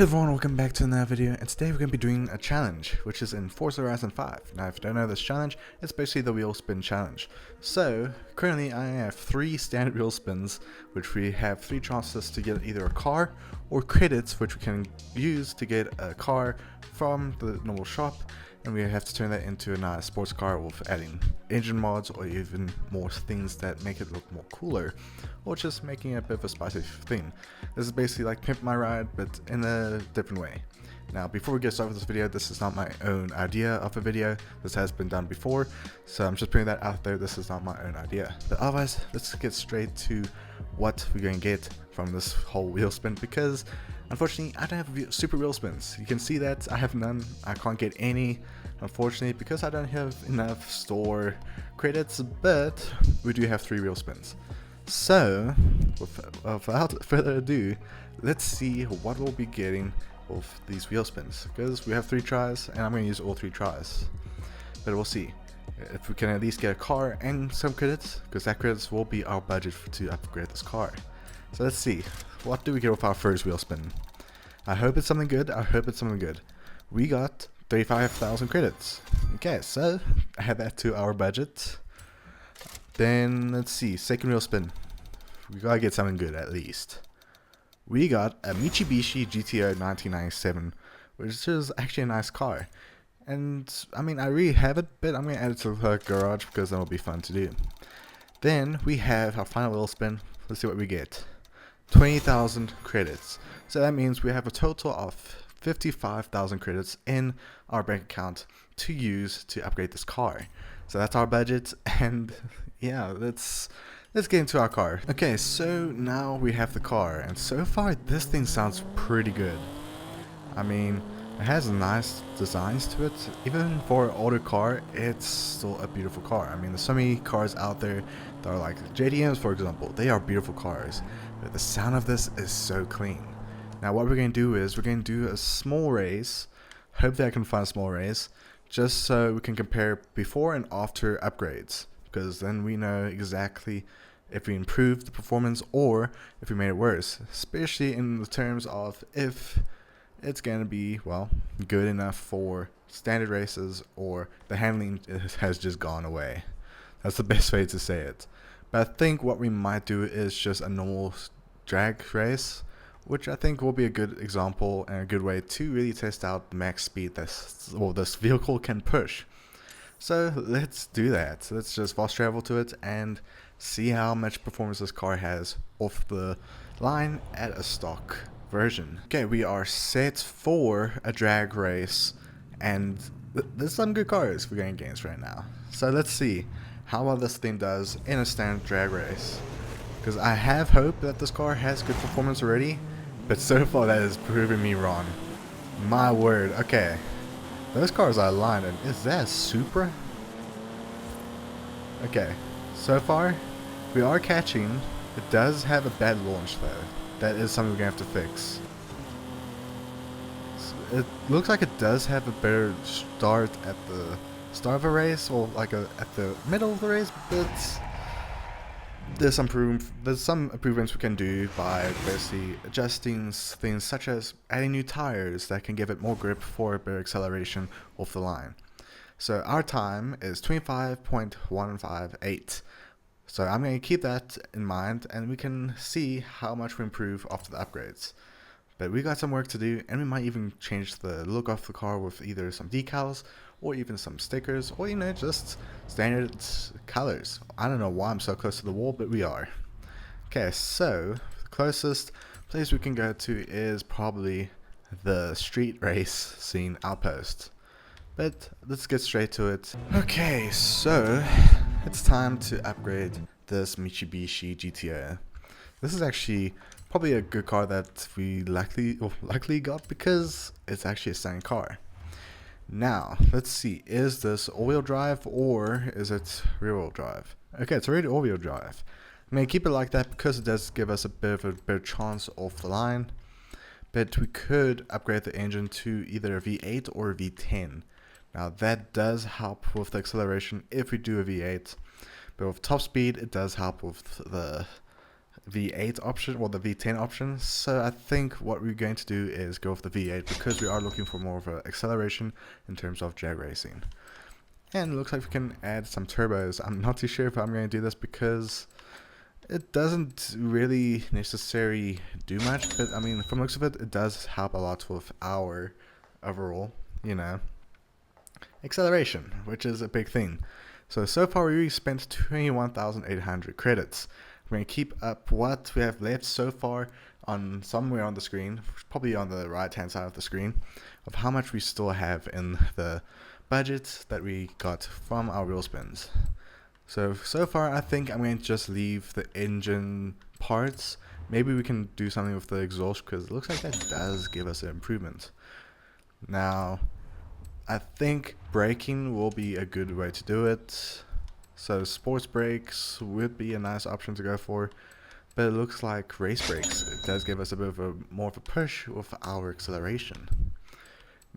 Hey everyone, welcome back to another video, and today we're going to be doing a challenge, which is in Forza Horizon 5. Now if you don't know this challenge, it's basically the wheel spin challenge. So, currently I have 3 standard wheel spins, which we have 3 chances to get either a car, or credits, which we can use to get a car from the normal shop, and we have to turn that into a nice sports car with adding engine mods or even more things that make it look more cooler, or just making it a bit of a spicy thing. This is basically like Pimp My Ride, but in a different way. Now before we get started with this video, this is not my own idea of a video. This has been done before, so I'm just putting that out there. This is not my own idea. But otherwise, let's get straight to what we're going to get from this whole wheel spin, because unfortunately I don't have super wheel spins. You can see that I have none. I can't get any, unfortunately, because I don't have enough store credits, but we do have 3 wheel spins. So without further ado, let's see what we'll be getting with these wheel spins, because we have 3 tries and I'm going to use all 3 tries, but we'll see if we can at least get a car and some credits, because that credits will be our budget to upgrade this car. So let's see, what do we get with our first wheel spin? I hope it's something good. We got 35,000 credits. Okay, so add that to our budget. Then let's see, second wheel spin. We gotta get something good at least. We got a Mitsubishi GTO 1997, which is actually a nice car. And I mean, I really have it, but I'm gonna add it to the garage because that'll be fun to do. Then we have our final wheel spin. Let's see what we get. 20,000 credits. So that means we have a total of 55,000 credits in our bank account to use to upgrade this car. So that's our budget, and yeah, let's get into our car. Okay, so now we have the car, and so far this thing sounds pretty good. I mean, it has nice designs to it. Even for an older car, it's still a beautiful car. I mean, there's so many cars out there that are like JDMs, for example. They are beautiful cars, but the sound of this is so clean. Now what we're going to do is we're going to do a small race. Hope that I can find a small race, just so we can compare before and after upgrades, because then we know exactly if we improved the performance or if we made it worse, especially in the terms of if it's going to be, well, good enough for standard races or the handling has just gone away. That's the best way to say it. But I think what we might do is just a normal drag race, which I think will be a good example and a good way to really test out the max speed this vehicle can push. So let's do that. Let's just fast travel to it and see how much performance this car has off the line at a stock version. Okay, we are set for a drag race, and there's some good cars we're going against right now. So let's see how well this thing does in a standard drag race, because I have hope that this car has good performance already, but so far that is proving me wrong. My word. Okay, those cars are aligned, and is that a Supra? Okay, so far we are catching. It does have a bad launch though. That is something we're gonna have to fix. It looks like it does have a better start at the start of a race, or like at the middle of the race, but there's some improvements we can do by basically adjusting things such as adding new tires that can give it more grip for a better acceleration off the line. So our time is 25.158. So I'm going to keep that in mind, and we can see how much we improve after the upgrades. But we got some work to do, and we might even change the look of the car with either some decals or even some stickers, or just standard colors. I don't know why I'm so close to the wall, but we are. Okay, so the closest place we can go to is probably the street race scene outpost. But let's get straight to it. Okay, so it's time to upgrade this Mitsubishi GTO. This is actually probably a good car that we likely got, because it's actually a stunning car. Now, let's see, is this all-wheel drive or is it rear-wheel drive? Okay, it's already all-wheel drive. I'm going to keep it like that because it does give us a bit of a better chance off the line. But we could upgrade the engine to either a V8 or a V10. Now that does help with the acceleration if we do a V8, but with top speed it does help with the V8 option or the V10 option. So I think what we're going to do is go with the V8 because we are looking for more of an acceleration in terms of drag racing. And it looks like we can add some turbos. I'm not too sure if I'm going to do this because it doesn't really necessarily do much, but I mean, from the looks of it, it does help a lot with our overall, acceleration, which is a big thing. So far we spent 21,800 credits. We're going to keep up what we have left so far on somewhere on the screen, probably on the right hand side of the screen, of how much we still have in the budget that we got from our wheel spins. So far I think I'm going to just leave the engine parts. Maybe we can do something with the exhaust because it looks like that does give us an improvement. Now, I think braking will be a good way to do it. So sports brakes would be a nice option to go for. But it looks like race brakes, it does give us a bit of a more of a push with our acceleration.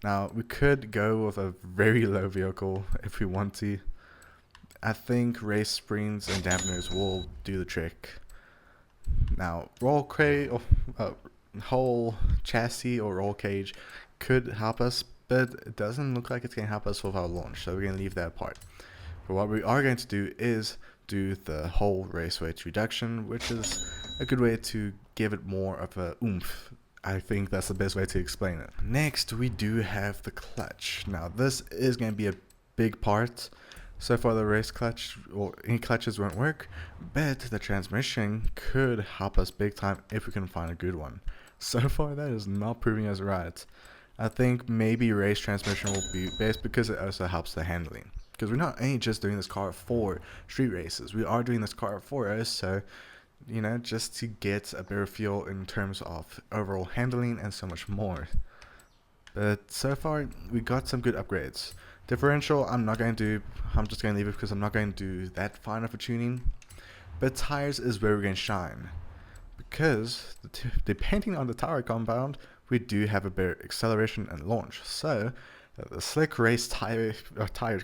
Now, we could go with a very low vehicle if we want to. I think race springs and dampeners will do the trick. Now, whole chassis or roll cage could help us, but it doesn't look like it's going to help us with our launch, so we're going to leave that apart. But what we are going to do is do the whole race weight reduction, which is a good way to give it more of a oomph. I think that's the best way to explain it. Next, we do have the clutch. Now, this is going to be a big part. So far the race clutch, or any clutches won't work, but the transmission could help us big time if we can find a good one. So far that is not proving us right. I think maybe race transmission will be best because it also helps the handling. Because we're not only just doing this car for street races, we are doing this car for us, so just to get a better feel in terms of overall handling and so much more. But so far we got some good upgrades. Differential I'm just going to leave it because I'm not going to do that fine of a tuning. But tires is where we're going to shine, because depending on the tire compound, we do have a better acceleration and launch. So the slick race tire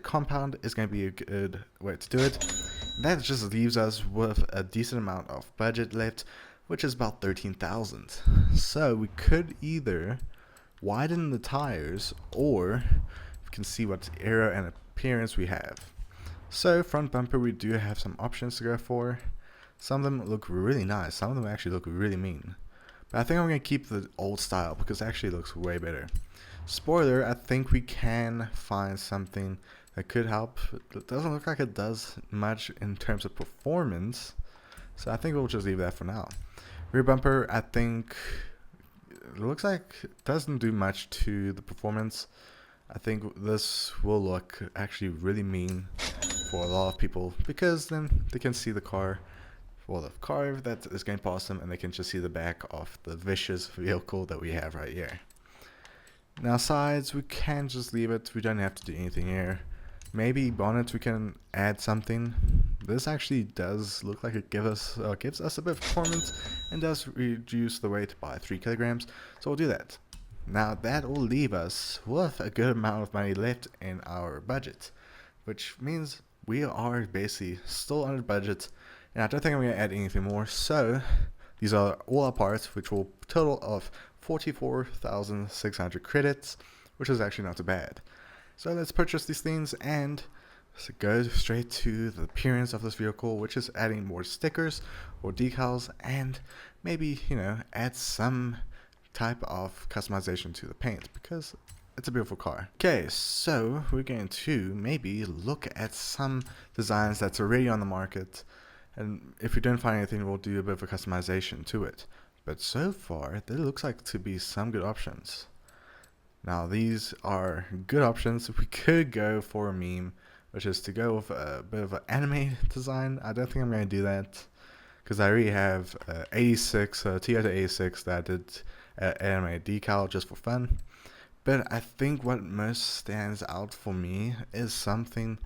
compound is going to be a good way to do it. That just leaves us with a decent amount of budget left, which is about 13,000. So we could either widen the tires, or we can see what aero and appearance we have. So front bumper, we do have some options to go for. Some of them look really nice, some of them actually look really mean. But I think I'm going to keep the old style because it actually looks way better. Spoiler, I think we can find something that could help. It doesn't look like it does much in terms of performance, so I think we'll just leave that for now. Rear bumper, I think it looks like it doesn't do much to the performance. I think this will look actually really mean for a lot of people, because then they can see the car, well, the car that is going past them, and they can just see the back of the vicious vehicle that we have right here. Now sides, we can just leave it, we don't have to do anything here. Maybe bonnet, we can add something. This actually does look like it gives us a bit of performance and does reduce the weight by 3 kilograms, so we'll do that. Now that will leave us with a good amount of money left in our budget, which means we are basically still under budget, and I don't think I'm going to add anything more. So these are all our parts, which will total of 44,600 credits, which is actually not too bad. So let's purchase these things and go straight to the appearance of this vehicle, which is adding more stickers or decals, and maybe add some type of customization to the paint, because it's a beautiful car. Okay, so we're going to maybe look at some designs that's already on the market, and if we don't find anything, we'll do a bit of a customization to it. But so far there looks like to be some good options. Now these are good options. We could go for a meme, which is to go with a bit of an anime design. I don't think I'm going to do that, because I already have Toyota 86 that did anime decal just for fun. But I think what most stands out for me is something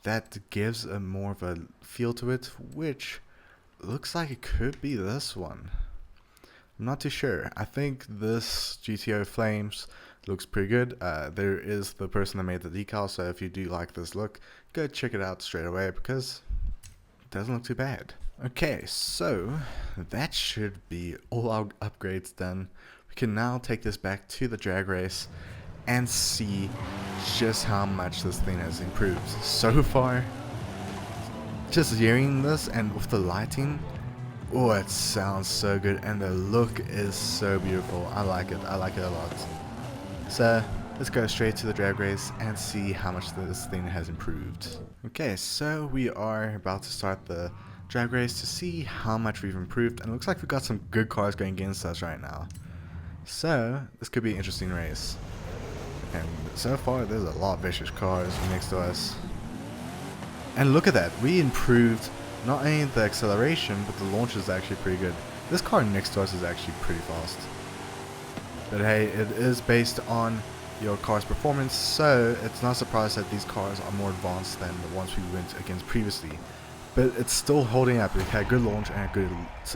that gives a more of a feel to it, which looks like it could be this one. I'm not too sure. I think this GTO Flames looks pretty good. There is the person that made the decal, so if you do like this look, go check it out straight away, because it doesn't look too bad. Okay, so that should be all our upgrades done. We can now take this back to the drag race and see just how much this thing has improved. So far, just hearing this and with the lighting, oh, it sounds so good and the look is so beautiful. I like it a lot. So let's go straight to the drag race and see how much this thing has improved. Okay, so we are about to start the drag race to see how much we've improved, and it looks like we've got some good cars going against us right now. So this could be an interesting race. And so far there's a lot of vicious cars next to us. And look at that, we improved not only the acceleration, but the launch is actually pretty good. This car next to us is actually pretty fast. But hey, it is based on your car's performance, so it's not surprised that these cars are more advanced than the ones we went against previously. But it's still holding up. It had good launch and a good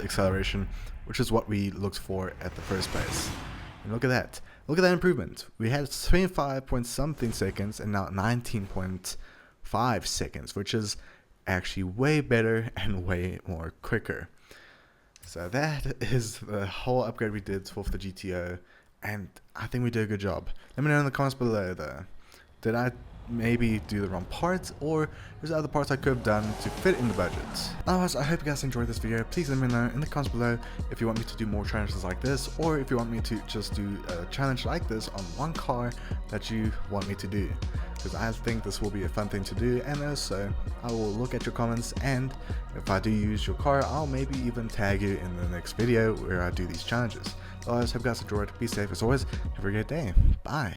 acceleration, which is what we looked for at the first place. And look at that. Look at that improvement. We had 25 point something seconds and now 19.5 seconds, which is actually way better and way more quicker. So that is the whole upgrade we did with the GTO, and I think we did a good job. Let me know in the comments below though. Did I maybe do the wrong parts, or there's other parts I could have done to fit in the budget? Otherwise, I hope you guys enjoyed this video. Please let me know in the comments below if you want me to do more challenges like this, or if you want me to just do a challenge like this on one car that you want me to do, because I think this will be a fun thing to do. And also I will look at your comments, and if I do use your car, I'll maybe even tag you in the next video where I do these challenges. Otherwise, hope you guys enjoyed. Be safe as always. Have a great day. Bye.